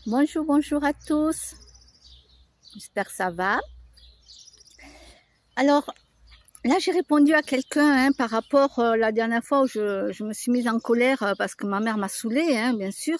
Bonjour, bonjour à tous. J'espère que ça va. Alors, là, j'ai répondu à quelqu'un par rapport la dernière fois où je me suis mise en colère parce que ma mère m'a saoulée, bien sûr.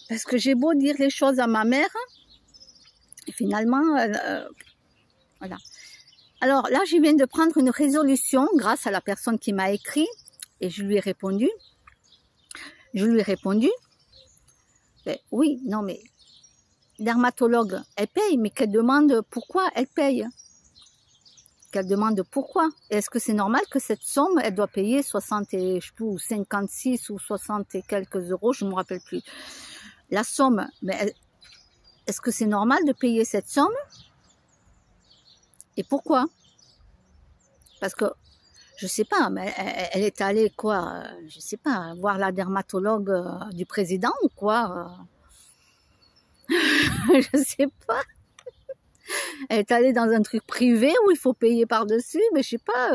Parce que j'ai beau dire les choses à ma mère, et finalement, voilà. Alors là, je viens de prendre une résolution grâce à la personne qui m'a écrit et je lui ai répondu. Ben, oui, non mais dermatologue, elle paye, mais qu'elle demande pourquoi elle paye. Qu'elle demande pourquoi. Est-ce que c'est normal que cette somme, elle doit payer 60 et, je sais plus, ou 56 ou 60 et quelques euros, je ne me rappelle plus. La somme, mais est-ce que c'est normal de payer cette somme? Et pourquoi? Parce que, je sais pas, mais elle est allée quoi, je sais pas, voir la dermatologue du président ou quoi? Je sais pas. Elle est allée dans un truc privé où il faut payer par-dessus, mais je sais pas,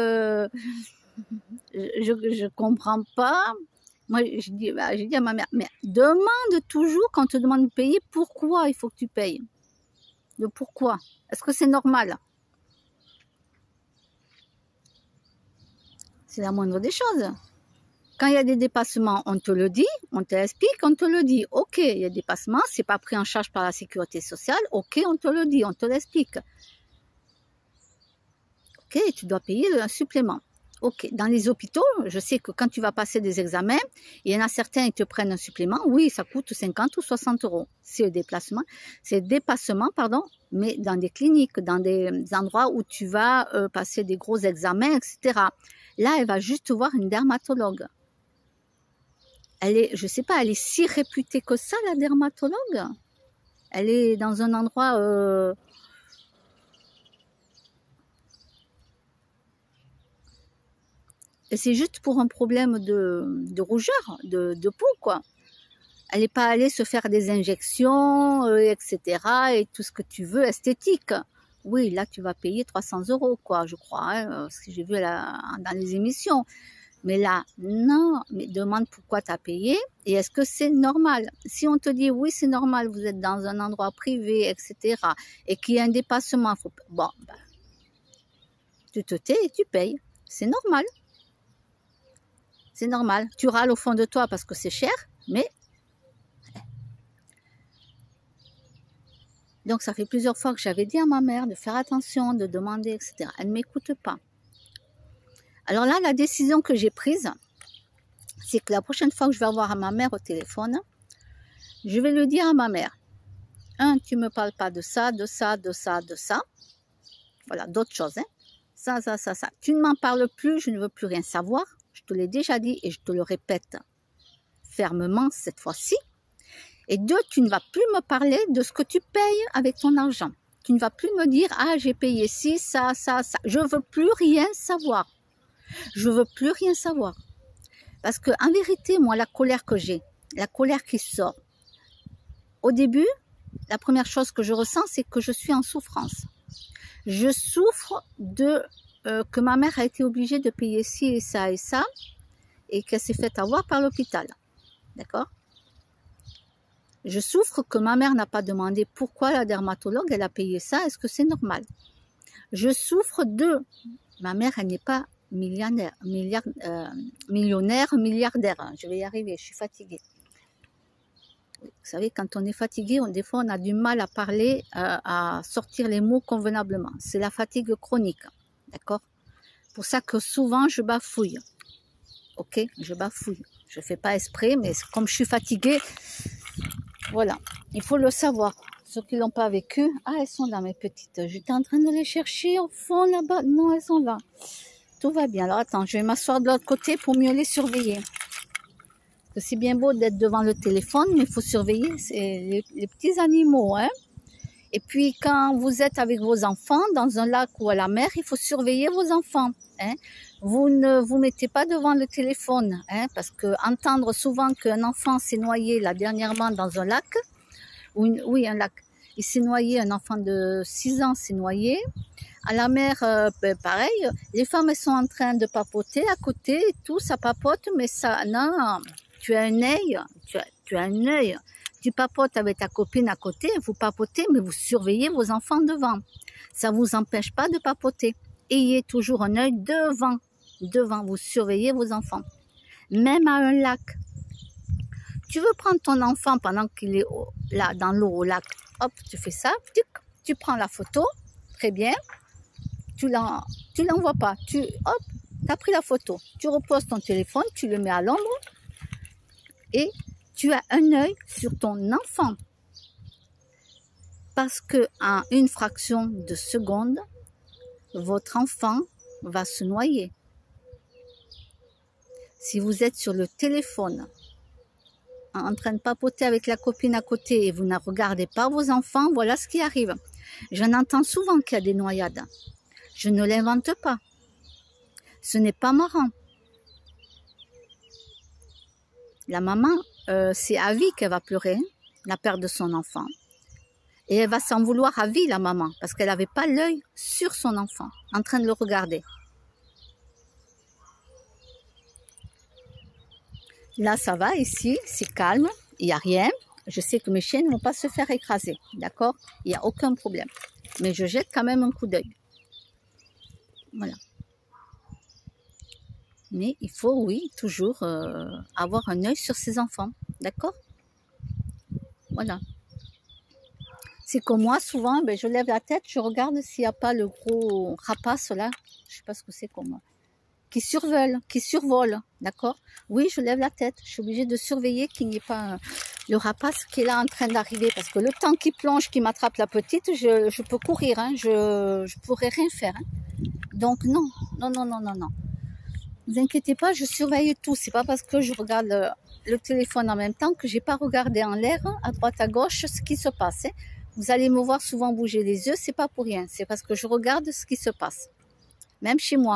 je comprends pas. Moi, je dis à ma mère, mais demande toujours quand on te demande de payer, pourquoi il faut que tu payes? Le pourquoi? Est-ce que c'est normal? C'est la moindre des choses. Quand il y a des dépassements, on te le dit, on t'explique, on te le dit. Ok, il y a des dépassements, c'est pas pris en charge par la sécurité sociale. Ok, on te le dit, on te l'explique. Ok, tu dois payer un supplément. Ok, dans les hôpitaux, je sais que quand tu vas passer des examens, il y en a certains qui te prennent un supplément. Oui, ça coûte 50 ou 60 euros. C'est le déplacement, c'est le dépassement, pardon, mais dans des cliniques, dans des endroits où tu vas passer des gros examens, etc. Là, elle va juste voir une dermatologue. Elle est, je sais pas, elle est si réputée que ça, la dermatologue. Elle est dans un endroit... Et c'est juste pour un problème de rougeur, de peau, quoi. Elle n'est pas allée se faire des injections, etc. et tout ce que tu veux, esthétique. Oui, là, tu vas payer 300 euros, quoi, je crois, ce que j'ai vu dans les émissions. Mais là, non, mais demande pourquoi tu as payé et est-ce que c'est normal? Si on te dit oui, c'est normal, vous êtes dans un endroit privé, etc. et qu'il y a un dépassement, bon, ben, tu te tais et tu payes. C'est normal. C'est normal. Tu râles au fond de toi parce que c'est cher, mais... Donc, ça fait plusieurs fois que j'avais dit à ma mère de faire attention, de demander, etc. Elle ne m'écoute pas. Alors là, la décision que j'ai prise, c'est que la prochaine fois que je vais avoir à ma mère au téléphone, je vais lui dire à ma mère, tu ne me parles pas de ça, de ça, de ça, de ça. Voilà, d'autres choses. Ça. Tu ne m'en parles plus, je ne veux plus rien savoir. Je te l'ai déjà dit et je te le répète fermement cette fois-ci. Et deux, tu ne vas plus me parler de ce que tu payes avec ton argent. Tu ne vas plus me dire, j'ai payé ci, ça. Je ne veux plus rien savoir. Je ne veux plus rien savoir. Parce que en vérité, moi, la colère que j'ai, la colère qui sort, au début, la première chose que je ressens, c'est que je suis en souffrance. Je souffre que ma mère a été obligée de payer ci et ça, et qu'elle s'est fait avoir par l'hôpital. D'accord? Je souffre que ma mère n'a pas demandé pourquoi la dermatologue, elle a payé ça, est-ce que c'est normal? Je souffre ma mère, elle n'est pas millionnaire, milliardaire, je vais y arriver, je suis fatiguée. Vous savez, quand on est fatigué, des fois on a du mal à parler, à sortir les mots convenablement. C'est la fatigue chronique, d'accord? Pour ça que souvent je bafouille, ok? Je bafouille, je ne fais pas exprès, mais comme je suis fatiguée, voilà, il faut le savoir. Ceux qui ne l'ont pas vécu, elles sont là mes petites. J'étais en train de les chercher au fond là-bas. Non, elles sont là. Tout va bien. Alors attends, je vais m'asseoir de l'autre côté pour mieux les surveiller. C'est bien beau d'être devant le téléphone, mais il faut surveiller les petits animaux. Et puis quand vous êtes avec vos enfants dans un lac ou à la mer, il faut surveiller vos enfants. Vous ne vous mettez pas devant le téléphone, parce que entendre souvent qu'un enfant s'est noyé là dernièrement dans un lac, oui un lac, il s'est noyé, un enfant de 6 ans s'est noyé, à la mer pareil, les femmes elles sont en train de papoter à côté, et tout ça papote, mais ça, non, tu as un œil, tu as un œil, Tu papotes avec ta copine à côté, vous papotez, mais vous surveillez vos enfants devant. Ça ne vous empêche pas de papoter. Ayez toujours un œil devant, vous surveillez vos enfants. Même à un lac. Tu veux prendre ton enfant pendant qu'il est là, dans l'eau, au lac. Hop, tu fais ça, tu prends la photo, très bien. Tu l'envoies pas. Tu as pris la photo. Tu reposes ton téléphone, tu le mets à l'ombre et tu as un œil sur ton enfant. Parce que en une fraction de seconde, votre enfant va se noyer. Si vous êtes sur le téléphone, en train de papoter avec la copine à côté et vous ne regardez pas vos enfants, voilà ce qui arrive. J'en entends souvent qu'il y a des noyades. Je ne l'invente pas. Ce n'est pas marrant. La maman, c'est à vie qu'elle va pleurer, la perte de son enfant. Et elle va s'en vouloir à vie, la maman, parce qu'elle n'avait pas l'œil sur son enfant, en train de le regarder. Là, ça va, ici, c'est calme, il n'y a rien. Je sais que mes chiens ne vont pas se faire écraser, d'accord? Il n'y a aucun problème. Mais je jette quand même un coup d'œil. Voilà. Mais il faut, oui, toujours avoir un œil sur ses enfants, d'accord? Voilà. C'est comme moi, souvent, je lève la tête, je regarde s'il n'y a pas le gros rapace là, je ne sais pas ce que c'est comme moi, qui survole, d'accord? Oui, je lève la tête, je suis obligée de surveiller qu'il n'y ait pas le rapace qui est là en train d'arriver, parce que le temps qu'il plonge, qu'il m'attrape la petite, je peux courir, hein, je ne pourrais rien faire. Hein. Donc non. Ne vous inquiétez pas, je surveille tout. C'est pas parce que je regarde le téléphone en même temps que j'ai pas regardé en l'air, à droite, à gauche, ce qui se passe. Hein. Vous allez me voir souvent bouger les yeux, c'est pas pour rien. C'est parce que je regarde ce qui se passe. Même chez moi.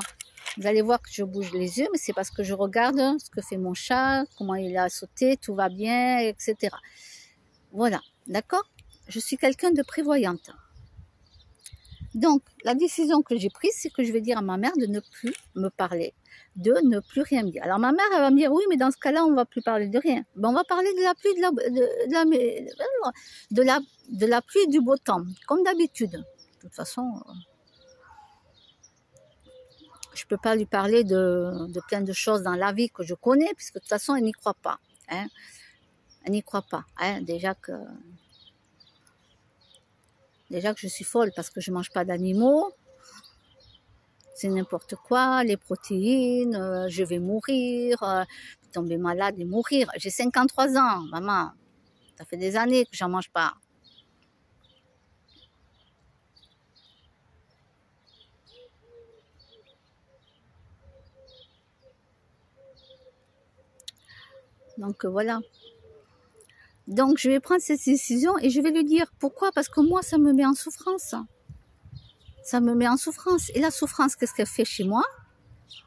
Vous allez voir que je bouge les yeux, mais c'est parce que je regarde ce que fait mon chat, comment il a sauté, tout va bien, etc. Voilà, d'accord? Je suis quelqu'un de prévoyante. Donc, la décision que j'ai prise, c'est que je vais dire à ma mère de ne plus me parler, de ne plus rien me dire. Alors, ma mère, elle va me dire, oui, mais dans ce cas-là, on ne va plus parler de rien. Ben, on va parler de la pluie, de la pluie et du beau temps, comme d'habitude. De toute façon, je ne peux pas lui parler de plein de choses dans la vie que je connais, puisque de toute façon, elle n'y croit pas. Hein. Elle n'y croit pas. Hein. Déjà que je suis folle parce que je ne mange pas d'animaux. C'est n'importe quoi, les protéines, je vais mourir, tomber malade et mourir. J'ai 53 ans, maman. Ça fait des années que j'en mange pas. Donc voilà. Donc je vais prendre cette décision et je vais lui dire pourquoi, parce que moi ça me met en souffrance. Ça me met en souffrance. Et la souffrance, qu'est-ce qu'elle fait chez moi?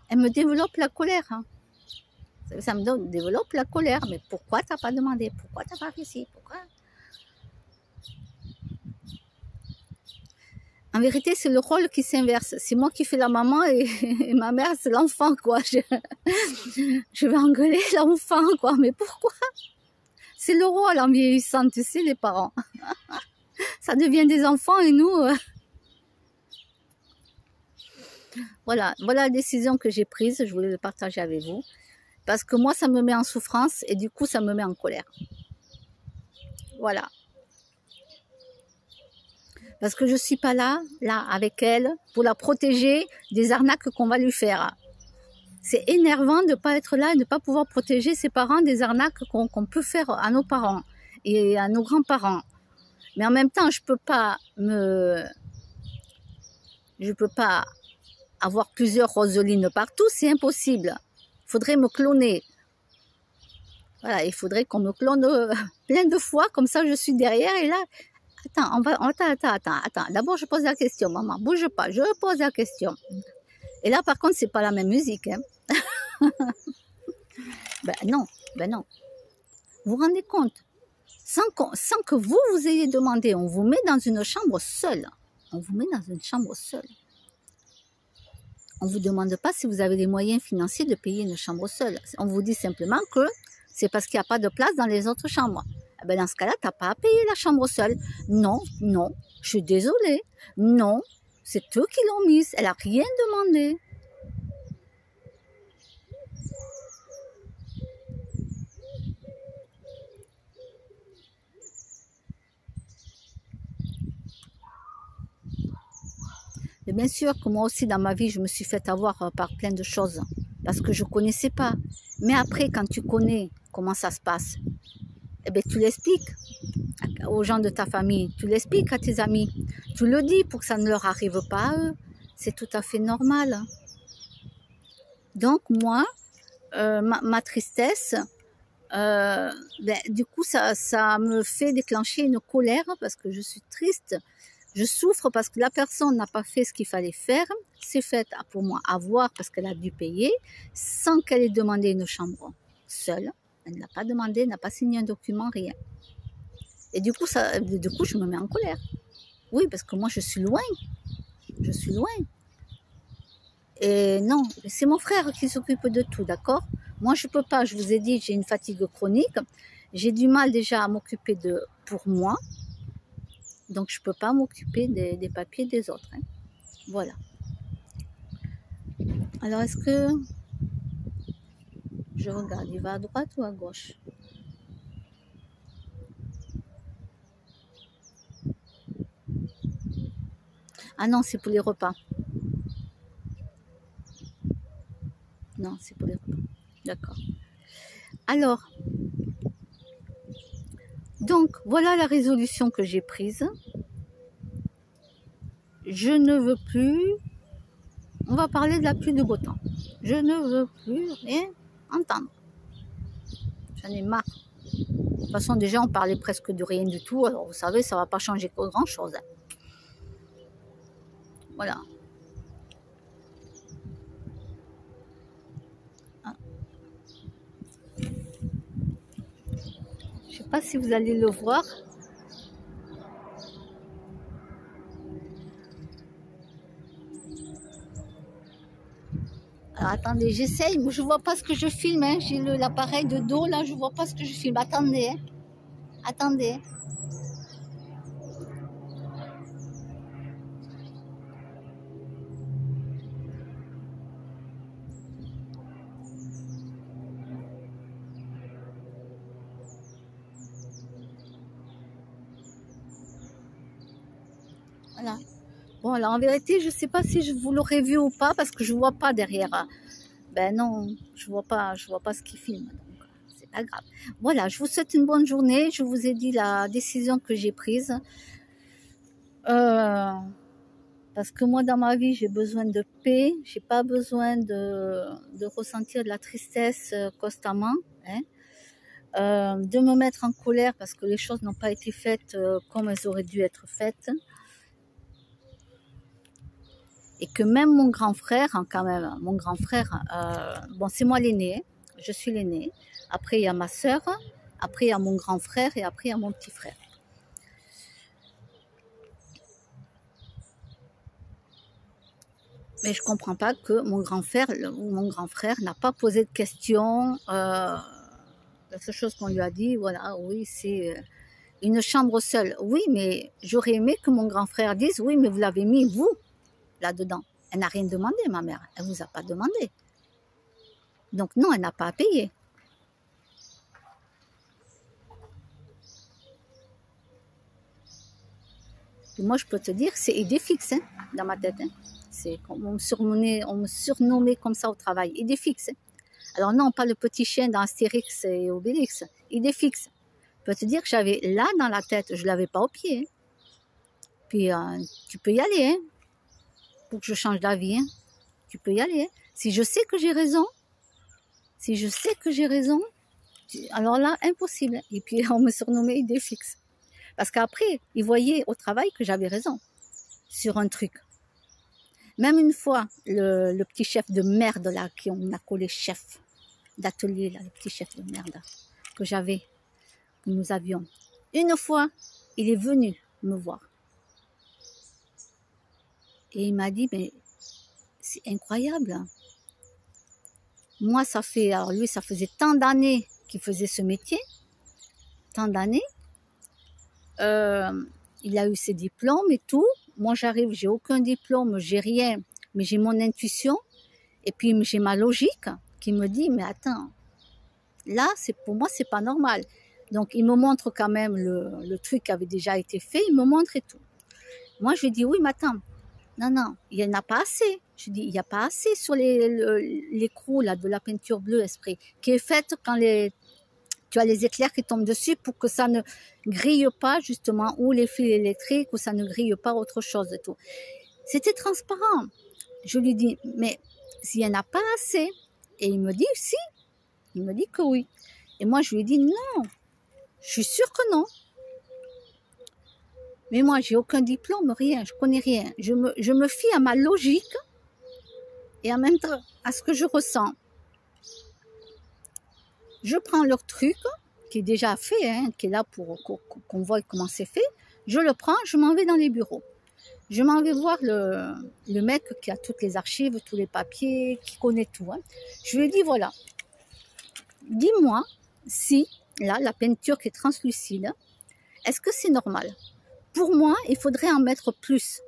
Elle me développe la colère. Ça me développe la colère. Mais pourquoi t'as pas demandé? Pourquoi t'as pas réussi? Pourquoi? En vérité, c'est le rôle qui s'inverse. C'est moi qui fais la maman et ma mère, c'est l'enfant, quoi. Je vais engueuler l'enfant, quoi. Mais pourquoi? C'est le rôle en vieillissant, tu sais, les parents. Ça devient des enfants et nous... Voilà la décision que j'ai prise, je voulais le partager avec vous. Parce que moi, ça me met en souffrance et du coup, ça me met en colère. Voilà. Parce que je ne suis pas là, avec elle, pour la protéger des arnaques qu'on va lui faire. C'est énervant de ne pas être là et de ne pas pouvoir protéger ses parents des arnaques qu'on peut faire à nos parents et à nos grands-parents. Mais en même temps, je peux pas avoir plusieurs Roselines partout, c'est impossible. Il faudrait me cloner. Voilà, il faudrait qu'on me clone plein de fois, comme ça je suis derrière et là... Attends. D'abord, je pose la question, maman. Bouge pas, je pose la question. Et là, par contre, c'est pas la même musique. Hein. Ben non. Vous vous rendez compte? Sans que vous ayez demandé, on vous met dans une chambre seule. On vous met dans une chambre seule. On ne vous demande pas si vous avez les moyens financiers de payer une chambre seule. On vous dit simplement que c'est parce qu'il n'y a pas de place dans les autres chambres. Eh ben, dans ce cas-là, tu n'as pas à payer la chambre seule. Non, non, je suis désolée. Non, c'est eux qui l'ont mise. Elle n'a rien demandé. Et bien sûr que moi aussi, dans ma vie, je me suis fait avoir par plein de choses. Parce que je ne connaissais pas. Mais après, quand tu connais comment ça se passe, eh bien, tu l'expliques aux gens de ta famille. Tu l'expliques à tes amis. Tu le dis pour que ça ne leur arrive pas à eux. C'est tout à fait normal. Donc, moi, ma tristesse, du coup, ça me fait déclencher une colère parce que je suis triste. Je souffre parce que la personne n'a pas fait ce qu'il fallait faire. C'est fait pour moi avoir parce qu'elle a dû payer sans qu'elle ait demandé une chambre seule. Elle n'a pas demandé, n'a pas signé un document, rien. Et du coup, je me mets en colère. Oui, parce que moi, je suis loin. Je suis loin. Et non, c'est mon frère qui s'occupe de tout, d'accord? Moi, je ne peux pas. Je vous ai dit, j'ai une fatigue chronique. J'ai du mal déjà à m'occuper pour moi. Donc, je ne peux pas m'occuper des papiers des autres. Hein. Voilà. Alors, est-ce que... Je regarde, il va à droite ou à gauche? Ah non, c'est pour les repas. Non, c'est pour les repas. D'accord. Alors, donc, voilà la résolution que j'ai prise. Je ne veux plus... On va parler de la pluie de beau temps. Je ne veux plus rien entendre. J'en ai marre. De toute façon, déjà, on parlait presque de rien du tout. Alors, vous savez, ça ne va pas changer grand-chose. Voilà. Je ne sais pas si vous allez le voir. Alors, attendez, j'essaye. Je ne vois pas ce que je filme. Hein. J'ai l'appareil de dos, là. Je ne vois pas ce que je filme. Attendez. Hein. Attendez. Voilà. Bon, alors en vérité, je ne sais pas si je vous l'aurais vu ou pas parce que je ne vois pas derrière. Ben non, je vois pas ce qu'il filme. Donc, c'est pas grave. Voilà, je vous souhaite une bonne journée. Je vous ai dit la décision que j'ai prise. Parce que moi, dans ma vie, j'ai besoin de paix. J'ai pas besoin de ressentir de la tristesse constamment. Hein. De me mettre en colère parce que les choses n'ont pas été faites comme elles auraient dû être faites. Et que même mon grand frère, quand même, mon grand frère, bon, c'est moi l'aîné, je suis l'aîné. Après, il y a ma soeur, après, il y a mon grand frère et après, il y a mon petit frère. Mais je ne comprends pas que mon grand frère n'a pas posé de questions. La seule chose qu'on lui a dit, voilà, oui, c'est une chambre seule. Oui, mais j'aurais aimé que mon grand frère dise, oui, mais vous l'avez mis, vous, là-dedans. Elle n'a rien demandé, ma mère. Elle ne vous a pas demandé. Donc non, elle n'a pas à payer. Et moi, je peux te dire, c'est idée fixe hein, dans ma tête. Hein. On me surnommait comme ça au travail. Idée fixe. Hein. Alors non, pas le petit chien dans Astérix et Obélix. Idée fixe. Je peux te dire que j'avais là dans la tête, je ne l'avais pas au pied. Hein. Puis tu peux y aller. Hein. Pour que je change d'avis, hein. Tu peux y aller. Hein. Si je sais que j'ai raison, alors là, impossible. Et puis, on me surnommait idée fixe. Parce qu'après, ils voyaient au travail que j'avais raison sur un truc. Même une fois, le petit chef de merde, là, qui on a collé chef d'atelier, là, le petit chef de merde que nous avions. Une fois, il est venu me voir. Et il m'a dit, mais c'est incroyable. Moi, alors lui, ça faisait tant d'années qu'il faisait ce métier, tant d'années. Il a eu ses diplômes et tout. Moi, j'arrive, j'ai aucun diplôme, j'ai rien, mais j'ai mon intuition. Et puis, j'ai ma logique qui me dit, mais attends, là, pour moi, c'est pas normal. Donc, il me montre quand même le truc qui avait déjà été fait, il me montre et tout. Moi, je lui dis, oui, mais attends, non, il n'y en a pas assez. Je dis, il n'y a pas assez sur l'écrou là, de la peinture bleue esprit, qui est faite quand tu as les éclairs qui tombent dessus pour que ça ne grille pas justement, ou les fils électriques, ou ça ne grille pas autre chose et tout. C'était transparent. Je lui dis, mais s'il n'y en a pas assez, et il me dit, si, il me dit que oui. Et moi, je lui dis, non, je suis sûre que non. Mais moi, j'ai aucun diplôme, rien, je connais rien. Je me fie à ma logique et en même temps à ce que je ressens. Je prends leur truc, qui est déjà fait, hein, qui est là pour qu'on voit comment c'est fait. Je le prends, je m'en vais dans les bureaux. Je m'en vais voir le mec qui a toutes les archives, tous les papiers, qui connaît tout. Hein. Je lui ai dit, voilà, dis-moi si, là, la peinture qui est translucide, est-ce que c'est normal? Pour moi, il faudrait en mettre plus.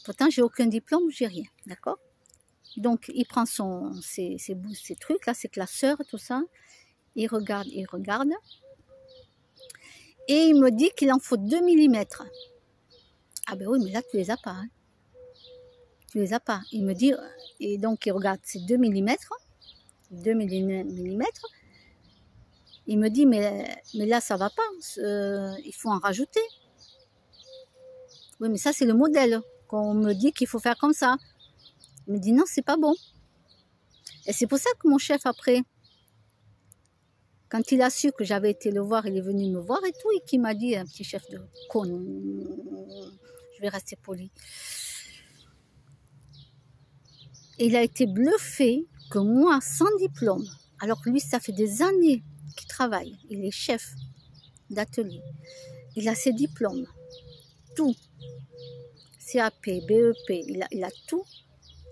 Pourtant, j'ai aucun diplôme, j'ai rien, d'accord? Donc, il prend ses trucs, là, ses classeurs, tout ça. Il regarde. Et il me dit qu'il en faut 2 mm. Ah ben oui, mais là, tu les as pas. Hein. Tu les as pas. Il me dit, et donc il regarde, c'est 2 mm. 2 mm. Il me dit, mais là, ça va pas. Il faut en rajouter. Oui, mais ça, c'est le modèle qu'on me dit qu'il faut faire comme ça. Il me dit, non, c'est pas bon. Et c'est pour ça que mon chef, après, quand il a su que j'avais été le voir, il est venu me voir et tout, et qui m'a dit, un petit chef de con, je vais rester poli. Et il a été bluffé que moi, sans diplôme, alors que lui, ça fait des années qu'il travaille, il est chef d'atelier, il a ses diplômes, tout, CAP, BEP, il a tout.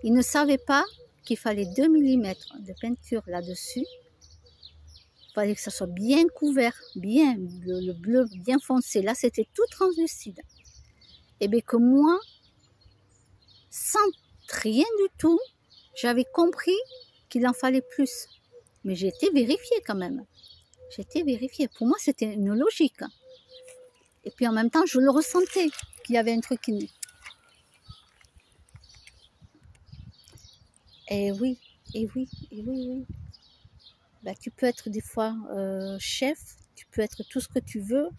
Il ne savait pas qu'il fallait 2 mm de peinture là-dessus. Il fallait que ça soit bien couvert, bien, le bleu bien foncé. Là, c'était tout translucide. Et bien que moi, sans rien du tout, j'avais compris qu'il en fallait plus. Mais j'ai été vérifiée quand même. J'ai été vérifiée. Pour moi, c'était une logique. Et puis en même temps, je le ressentais, qu'il y avait un truc qui... Et oui. Ben, tu peux être des fois chef, tu peux être tout ce que tu veux,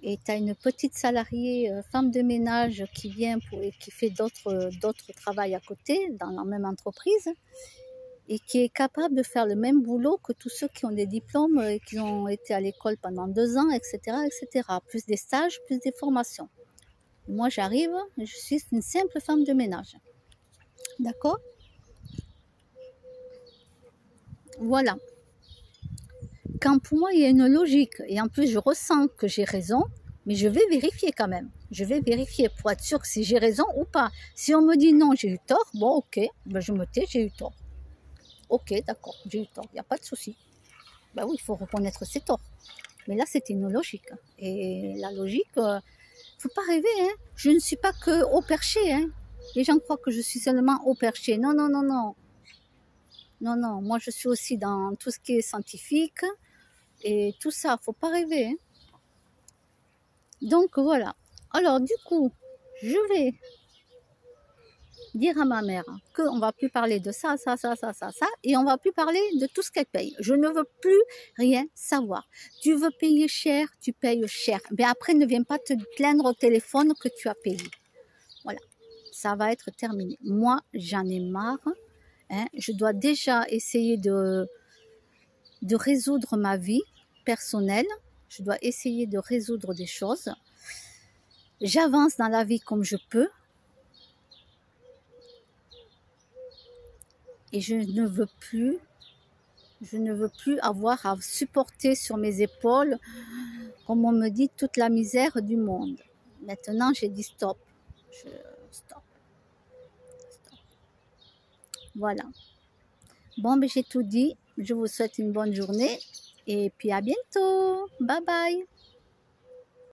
et tu as une petite salariée, femme de ménage qui vient et qui fait d'autres travails à côté dans la même entreprise et qui est capable de faire le même boulot que tous ceux qui ont des diplômes et qui ont été à l'école pendant 2 ans, etc., etc. Plus des stages, plus des formations. Moi, j'arrive, je suis une simple femme de ménage. D'accord ? Voilà. Quand pour moi, il y a une logique, et en plus, je ressens que j'ai raison, mais je vais vérifier quand même. Je vais vérifier pour être sûre que si j'ai raison ou pas. Si on me dit non, j'ai eu tort, bon, ok, ben je me tais, j'ai eu tort. Ok, d'accord, j'ai eu tort, il n'y a pas de souci. Ben oui, il faut reconnaître ses torts. Mais là, c'était une logique. Et la logique, faut pas rêver, hein. Je ne suis pas que au perché, hein. Les gens croient que je suis seulement au perché. Non. Non, moi je suis aussi dans tout ce qui est scientifique et tout ça, faut pas rêver. Hein. Donc voilà. Alors du coup, je vais dire à ma mère qu'on va plus parler de ça, et on va plus parler de tout ce qu'elle paye. Je ne veux plus rien savoir. Tu veux payer cher, tu payes cher. Mais après, ne viens pas te plaindre au téléphone que tu as payé. Voilà, ça va être terminé. Moi, j'en ai marre. Hein. Je dois déjà essayer de résoudre ma vie personnelle. Je dois essayer de résoudre des choses. J'avance dans la vie comme je peux. Et je ne veux plus avoir à supporter sur mes épaules, comme on me dit, toute la misère du monde. Maintenant, j'ai dit stop. Stop. Voilà. Bon, ben, j'ai tout dit. Je vous souhaite une bonne journée et puis à bientôt. Bye bye.